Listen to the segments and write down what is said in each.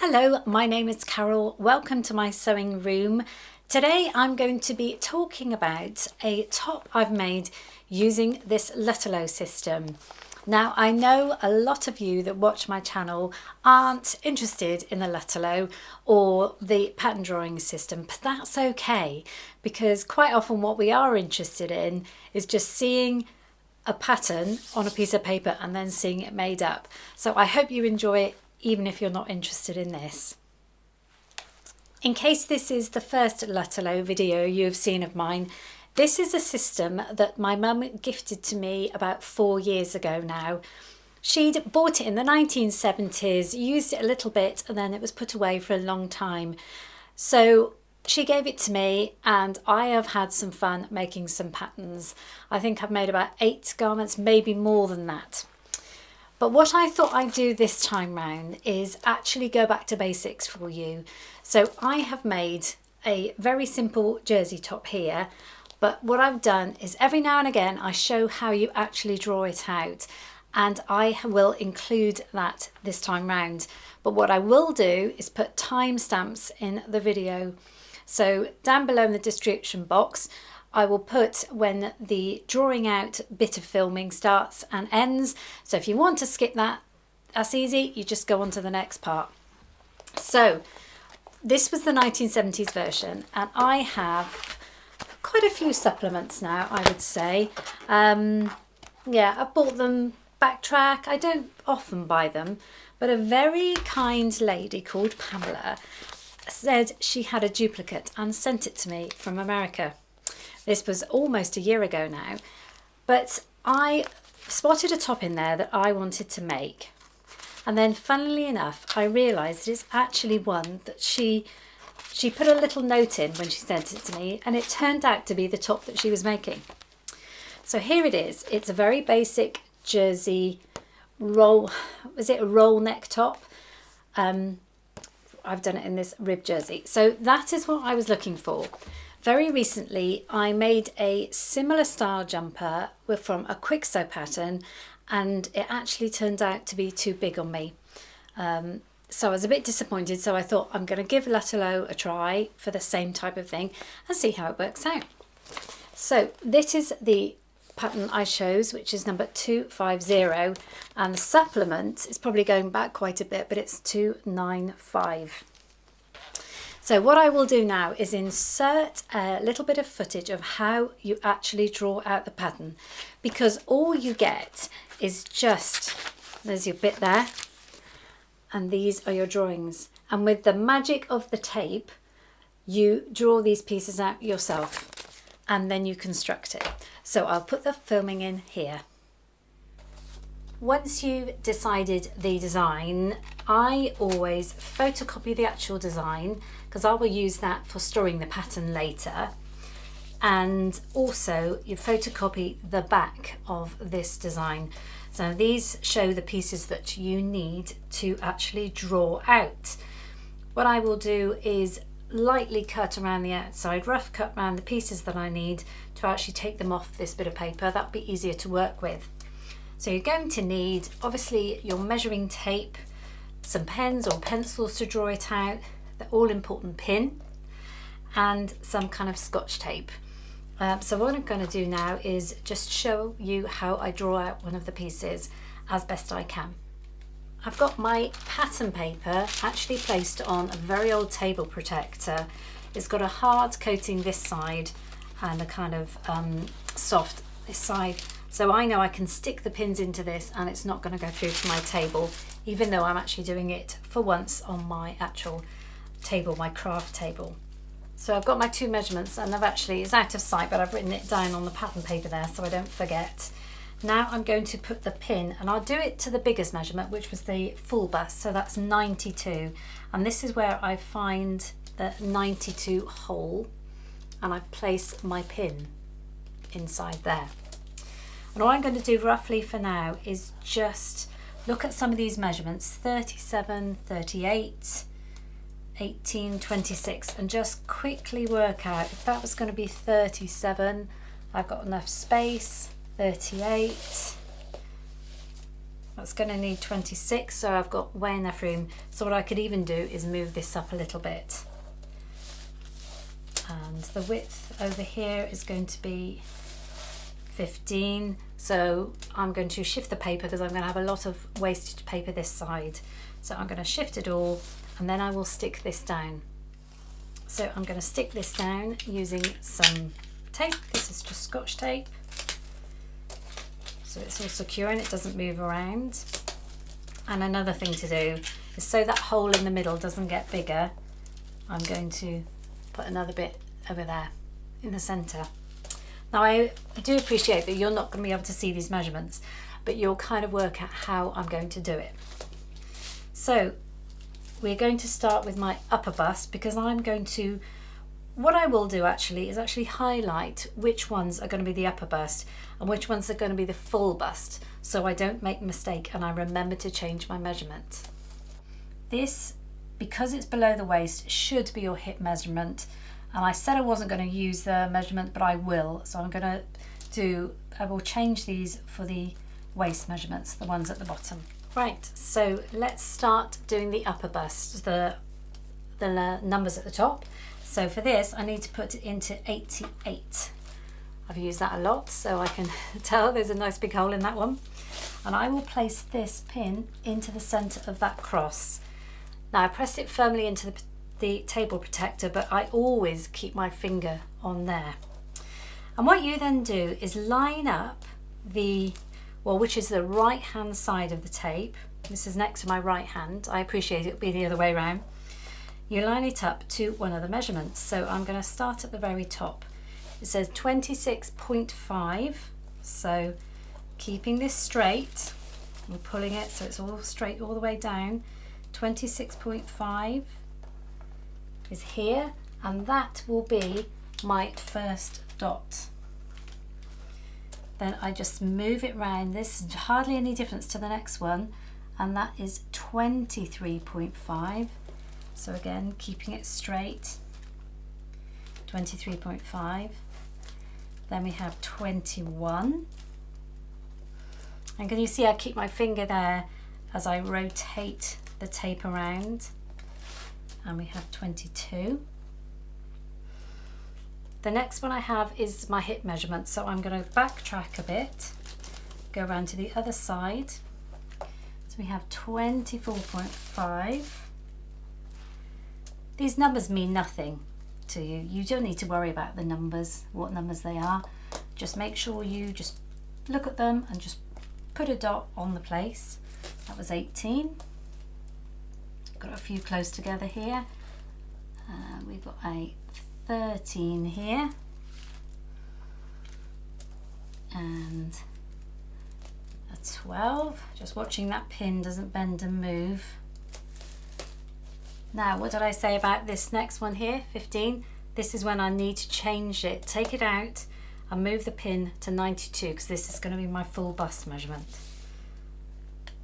Hello, my name is Carole. Welcome to my sewing room. Today I'm going to be talking about a top I've made using this Lutterloh system. Now I know a lot of you that watch my channel aren't interested in the Lutterloh or the pattern drawing system, but that's okay because quite often what we are interested in is just seeing a pattern on a piece of paper and then seeing it made up. So I hope you enjoy it even if you're not interested in this. In case this is the first Lutterloh video you have seen of mine, this is a system that my mum gifted to me about 4 years ago now. She'd bought it in the 1970s, used it a little bit, and then it was put away for a long time. So she gave it to me and I have had some fun making some patterns. I think I've made about 8 garments, maybe more than that. But what I thought I'd do this time round is actually go back to basics for you. So I have made a very simple jersey top here, but what I've done is every now and again I show how you actually draw it out, and I will include that this time round. But what I will do is put timestamps in the video. So down below in the description box, I will put when the drawing out bit of filming starts and ends. So if you want to skip that, that's easy. You just go on to the next part. So this was the 1970s version, and I have quite a few supplements now, I would say. Yeah, I bought them backtrack. I don't often buy them, but a very kind lady called Pamela said she had a duplicate and sent it to me from America. This was almost a year ago now, but I spotted a top in there that I wanted to make. And then funnily enough, I realised it's actually one that she put a little note in when she sent it to me, and it turned out to be the top that she was making. So here it is. It's a very basic jersey roll. Was it a roll neck top? I've done it in this rib jersey. So that is what I was looking for. Very recently, I made a similar style jumper from a quick sew pattern, and it actually turned out to be too big on me. So I was a bit disappointed, so I thought I'm going to give Lutterloh a try for the same type of thing and see how it works out. So this is the pattern I chose, which is number 250, and the supplement is probably going back quite a bit, but it's 295. So what I will do now is insert a little bit of footage of how you actually draw out the pattern, because all you get is just, there's your bit there, and these are your drawings. And with the magic of the tape, you draw these pieces out yourself and then you construct it. So I'll put the filming in here. Once you've decided the design, I always photocopy the actual design because I will use that for storing the pattern later. And also you photocopy the back of this design. So these show the pieces that you need to actually draw out. What I will do is lightly cut around the outside, rough cut around the pieces that I need to actually take them off this bit of paper. That'll be easier to work with. So you're going to need, obviously, your measuring tape, some pens or pencils to draw it out, the all-important pin, and some kind of scotch tape. So what I'm going to do now is just show you how I draw out one of the pieces as best I can. I've got my pattern paper actually placed on a very old table protector. It's got a hard coating this side and a kind of soft this side. So I know I can stick the pins into this and it's not going to go through to my table, even though I'm actually doing it for once on my actual table, my craft table. So I've got my 2 measurements, and it's out of sight, but I've written it down on the pattern paper there so I don't forget. Now I'm going to put the pin, and I'll do it to the biggest measurement, which was the full bust, so that's 92. And this is where I find the 92 hole, and I place my pin inside there. And all I'm going to do roughly for now is just look at some of these measurements, 37, 38, 18, 26, and just quickly work out if that was going to be 37, I've got enough space, 38, That's going to need 26, so I've got way enough room. So what I could even do is move this up a little bit. And the width over here is going to be 15. So I'm going to shift the paper because I'm going to have a lot of wastage paper this side. So I'm going to shift it all, and then I will stick this down. So I'm going to stick this down using some tape. This is just Scotch tape. So it's all secure and it doesn't move around. And another thing to do is, so that hole in the middle doesn't get bigger, I'm going to put another bit over there in the centre. Now I do appreciate that you're not going to be able to see these measurements, but you'll kind of work out how I'm going to do it. So we're going to start with my upper bust, because I'm going to, what I will do actually is actually highlight which ones are going to be the upper bust and which ones are going to be the full bust, so I don't make a mistake and I remember to change my measurement. This, because it's below the waist, should be your hip measurement, and I said I wasn't going to use the measurement, but I will. So I'm going to I will change these for the waist measurements, the ones at the bottom. Right, so let's start doing the upper bust, the numbers at the top. So for this I need to put it into 88. I've used that a lot, so I can tell there's a nice big hole in that one. And I will place this pin into the centre of that cross. Now I pressed it firmly into the table protector, but I always keep my finger on there. And what you then do is line up the, well, which is the right hand side of the tape. This is next to my right hand. I appreciate it would be the other way around. You line it up to one of the measurements. So I'm going to start at the very top. It says 26.5. So keeping this straight and pulling it so it's all straight all the way down. 26.5 is here, and that will be my first dot. Then I just move it round. There's hardly any difference to the next one, and that is 23.5. So again, keeping it straight, 23.5. Then we have 21. And can you see I keep my finger there as I rotate the tape around? And we have 22. The next one I have is my hip measurement, so I'm going to backtrack a bit, go around to the other side. So we have 24.5. These numbers mean nothing to you. You don't need to worry about the numbers, what numbers they are. Just make sure you just look at them and just put a dot on the place. That was 18. Got a few close together here. We've got a 13 here, and a 12. Just watching that pin doesn't bend and move. Now, what did I say about this next one here, 15? This is when I need to change it, take it out and move the pin to 92, because this is going to be my full bust measurement.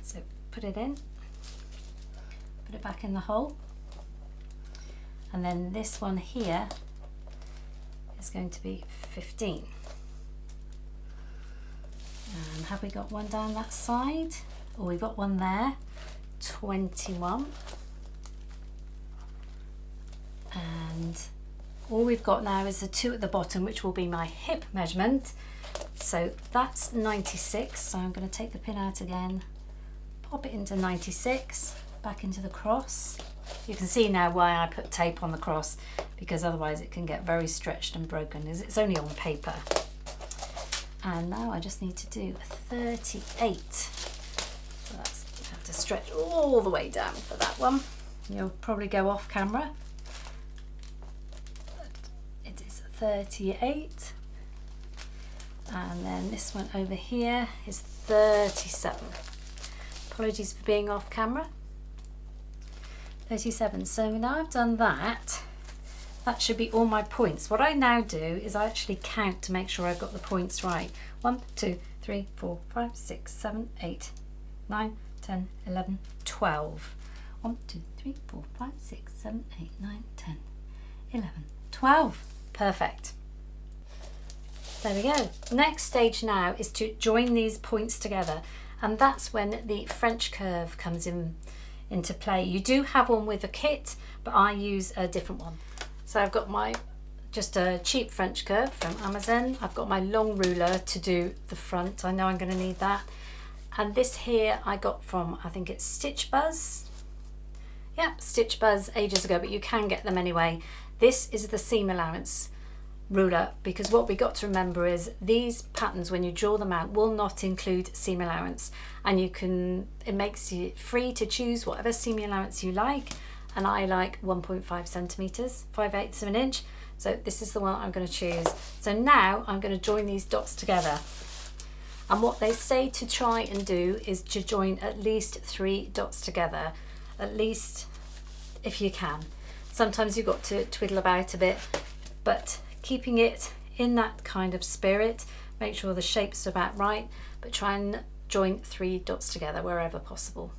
So put it in, put it back in the hole, and then this one here is going to be 15. And have we got one down that side? Oh, we got one there, 21. And all we've got now is the 2 at the bottom, which will be my hip measurement. So that's 96. So I'm going to take the pin out again, pop it into 96, back into the cross. You can see now why I put tape on the cross, because otherwise it can get very stretched and broken, as it's only on paper. And now I just need to do 38. So that's, I have to stretch all the way down for that one. You'll probably go off camera. It is 38. And then this one over here is 37. Apologies for being off camera. 37. So now I've done that, that should be all my points. What I now do is I actually count to make sure I've got the points right. 1, 2, 3, 4, 5, 6, 7, 8, 9, 10, 11, 12. 1, 2, 3, 4, 5, 6, 7, 8, 9, 10, 11, 12. Perfect. There we go. Next stage now is to join these points together. and that's when the French curve comes into play. You do have one with a kit, but I use a different one. So I've got my just a cheap French curve from Amazon. I've got my long ruler to do the front. I know I'm going to need that. And this here I got from, I think it's ShopStitchBuzz. Yeah, ShopStitchBuzz ages ago, but you can get them anyway. This is the seam allowance ruler, because what we got to remember is these patterns, when you draw them out, will not include seam allowance, and it makes you free to choose whatever seam allowance you like, and I like 1.5 centimeters, 5/8 of an inch, so this is the one I'm going to choose. So now I'm going to join these dots together, and what they say to try and do is to join at least 3 dots together, at least if you can. Sometimes you've got to twiddle about a bit, but keeping it in that kind of spirit, make sure the shape's about right, but try and join 3 dots together wherever possible.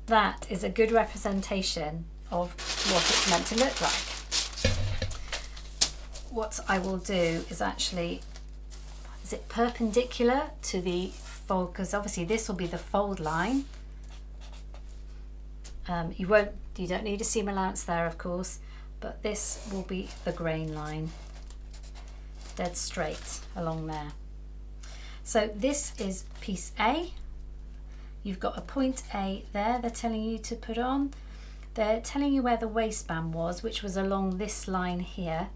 That is a good representation of what it's meant to look like. What I will do is actually, is it perpendicular to the fold, because obviously this will be the fold line. You don't need a seam allowance there, of course, but this will be the grain line, dead straight along there. So this is piece A. You've got a point A there they're telling you to put on. They're telling you where the waistband was, which was along this line here.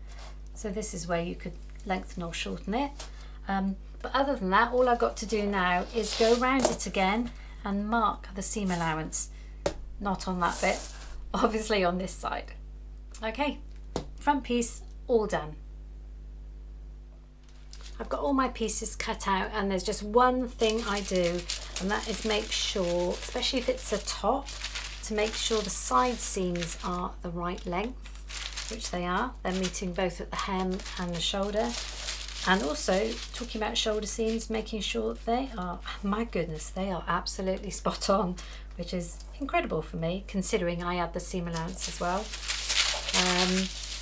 So this is where you could lengthen or shorten it. But other than that, all I've got to do now is go around it again and mark the seam allowance. Not on that bit, obviously on this side. Okay, front piece all done. I've got all my pieces cut out, and there's just one thing I do, and that is make sure, especially if it's a top, to make sure the side seams are the right length, which they are. They're meeting both at the hem and the shoulder. And also, talking about shoulder seams, making sure they are, my goodness, they are absolutely spot on, which is incredible for me, considering I add the seam allowance as well.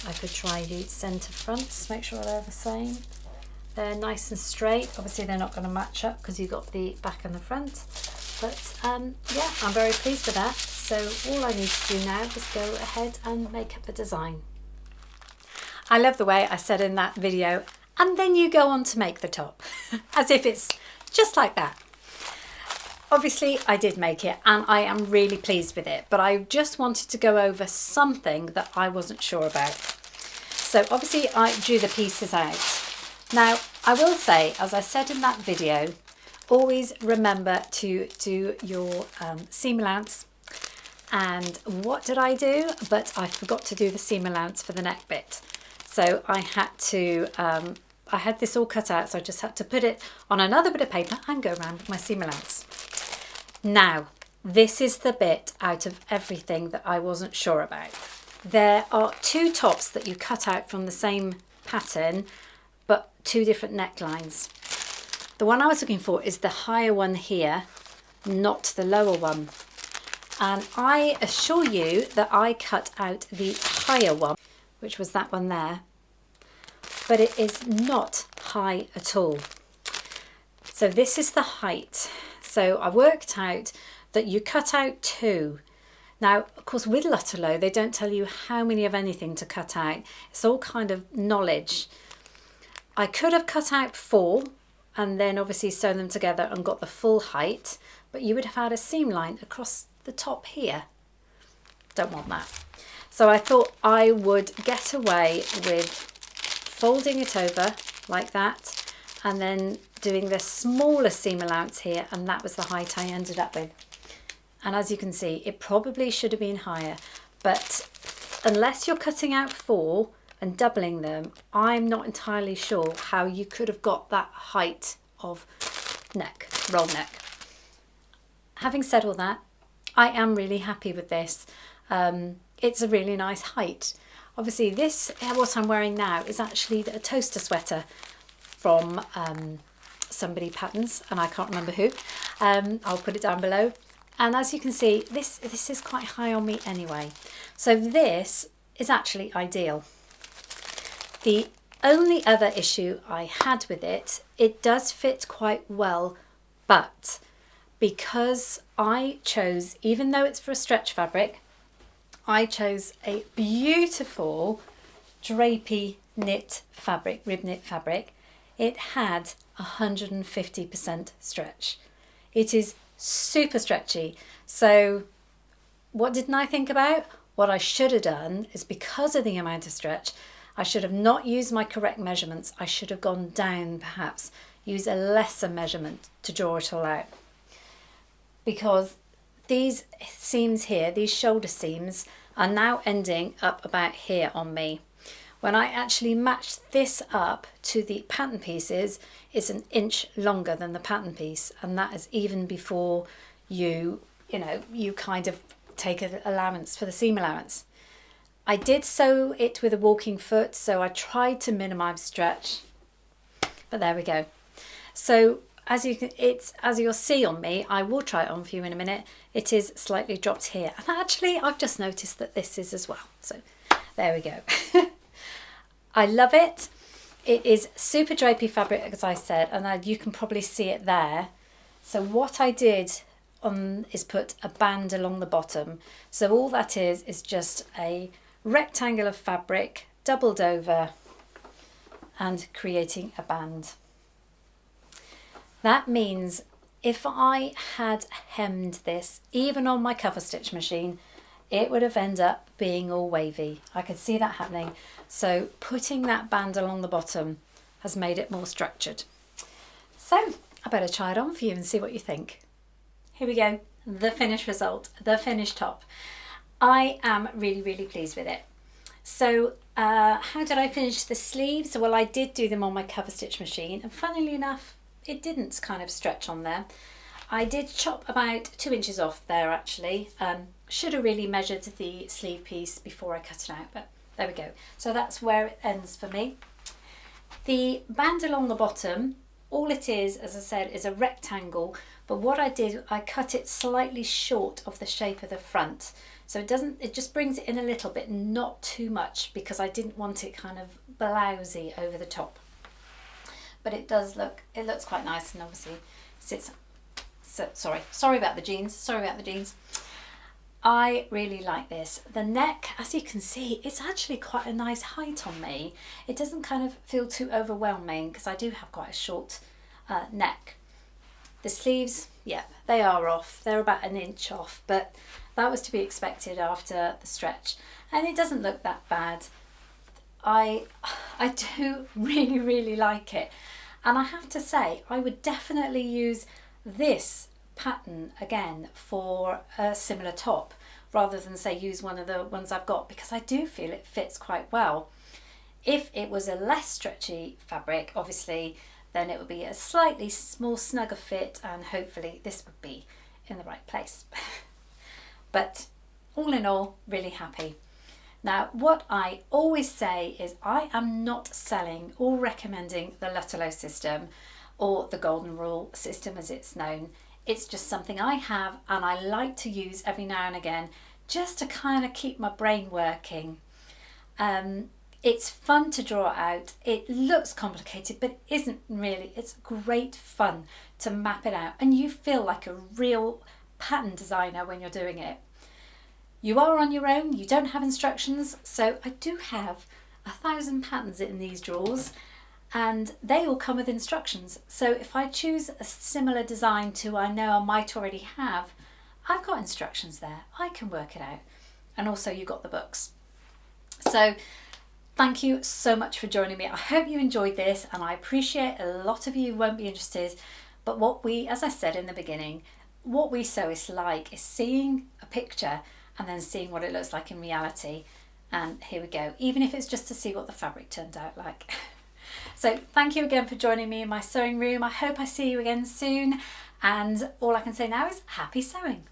I could try the centre fronts, make sure they're the same. They're nice and straight. Obviously they're not going to match up because you've got the back and the front. But yeah, I'm very pleased with that. So all I need to do now is go ahead and make up the design. I love the way I said in that video, and then you go on to make the top, as if it's just like that. Obviously I did make it, and I am really pleased with it, but I just wanted to go over something that I wasn't sure about. So obviously I drew the pieces out. Now, I will say, as I said in that video, always remember to do your seam allowance. And what did I do? But I forgot to do the seam allowance for the neck bit. So I had this all cut out, so I just had to put it on another bit of paper and go around with my seam allowance. Now, this is the bit out of everything that I wasn't sure about. There are 2 tops that you cut out from the same pattern, but 2 different necklines. The one I was looking for is the higher one here, not the lower one. And I assure you that I cut out the higher one, which was that one there, but it is not high at all. So this is the height. So I worked out that you cut out 2. Now, of course, with Lutterloh, they don't tell you how many of anything to cut out. It's all kind of knowledge. I could have cut out 4 and then obviously sewn them together and got the full height, but you would have had a seam line across the top here. Don't want that. So I thought I would get away with folding it over like that and then doing the smaller seam allowance here, and that was the height I ended up with. And as you can see, it probably should have been higher, but unless you're cutting out 4 and doubling them, I'm not entirely sure how you could have got that height of neck, roll neck. Having said all that, I am really happy with this. It's a really nice height. Obviously this, what I'm wearing now, is actually a toaster sweater from somebody patterns, and I can't remember who. I'll put it down below. And as you can see, this is quite high on me anyway. So this is actually ideal. The only other issue I had with it, it does fit quite well, but because I chose, even though it's for a stretch fabric, I chose a beautiful drapey knit fabric, rib knit fabric. It had 150% stretch. It is super stretchy. So what didn't I think about? What I should have done is, because of the amount of stretch, I should have not used my correct measurements. I should have gone down, perhaps, use a lesser measurement to draw it all out. Because these seams here, these shoulder seams, are now ending up about here on me. When I actually matched this up to the pattern pieces, it's an inch longer than the pattern piece, and that is even before you kind of take an allowance for the seam allowance. I did sew it with a walking foot, so I tried to minimize stretch, but there we go. So as you'll see on me, I will try it on for you in a minute. It is slightly dropped here, and actually I've just noticed that this is as well. So there we go. I love it. It is super drapey fabric, as I said, and you can probably see it there. So what I did is put a band along the bottom. So all that is just a rectangle of fabric doubled over and creating a band. That means if I had hemmed this, even on my cover stitch machine, it would have ended up being all wavy. I could see that happening. So putting that band along the bottom has made it more structured. So I better try it on for you and see what you think. Here we go, the finished result, the finished top. I am really, really pleased with it. So how did I finish the sleeves? Well, I did do them on my cover stitch machine, and funnily enough, it didn't kind of stretch on there. I did chop about 2 inches off there actually. Should have really measured the sleeve piece before I cut it out, but there we go. So that's where it ends for me. The band along the bottom, all it is, as I said, is a rectangle, but what I did, I cut it slightly short of the shape of the front. So it just brings it in a little bit, not too much, because I didn't want it kind of blousy over the top. But it looks quite nice, and obviously sits, sorry about the jeans, I really like this. The neck, as you can see, it's actually quite a nice height on me. It doesn't kind of feel too overwhelming because I do have quite a short neck. The sleeves, yeah, they are off. They're about an inch off, but that was to be expected after the stretch. And it doesn't look that bad. I do really, really like it. And I have to say, I would definitely use this pattern again for a similar top, rather than say use one of the ones I've got, because I do feel it fits quite well. If it was a less stretchy fabric, obviously, then it would be a slightly more snugger fit, and hopefully this would be in the right place. But all in all, really happy. Now, what I always say is I am not selling or recommending the Lutterloh system or the golden rule system as it's known. It's just something I have and I like to use every now and again, just to kind of keep my brain working. It's fun to draw out. It looks complicated, but it isn't really. It's great fun to map it out, and you feel like a real pattern designer when you're doing it. You are on your own, you don't have instructions, so I do have 1,000 patterns in these drawers, and they all come with instructions. So if I choose a similar design to I know I might already have, I've got instructions there. I can work it out. And also you've got the books. So thank you so much for joining me. I hope you enjoyed this, and I appreciate a lot of you won't be interested, but as I said in the beginning, what we sew is seeing a picture and then seeing what it looks like in reality. And here we go, even if it's just to see what the fabric turned out like. So thank you again for joining me in my sewing room. I hope I see you again soon, and all I can say now is happy sewing.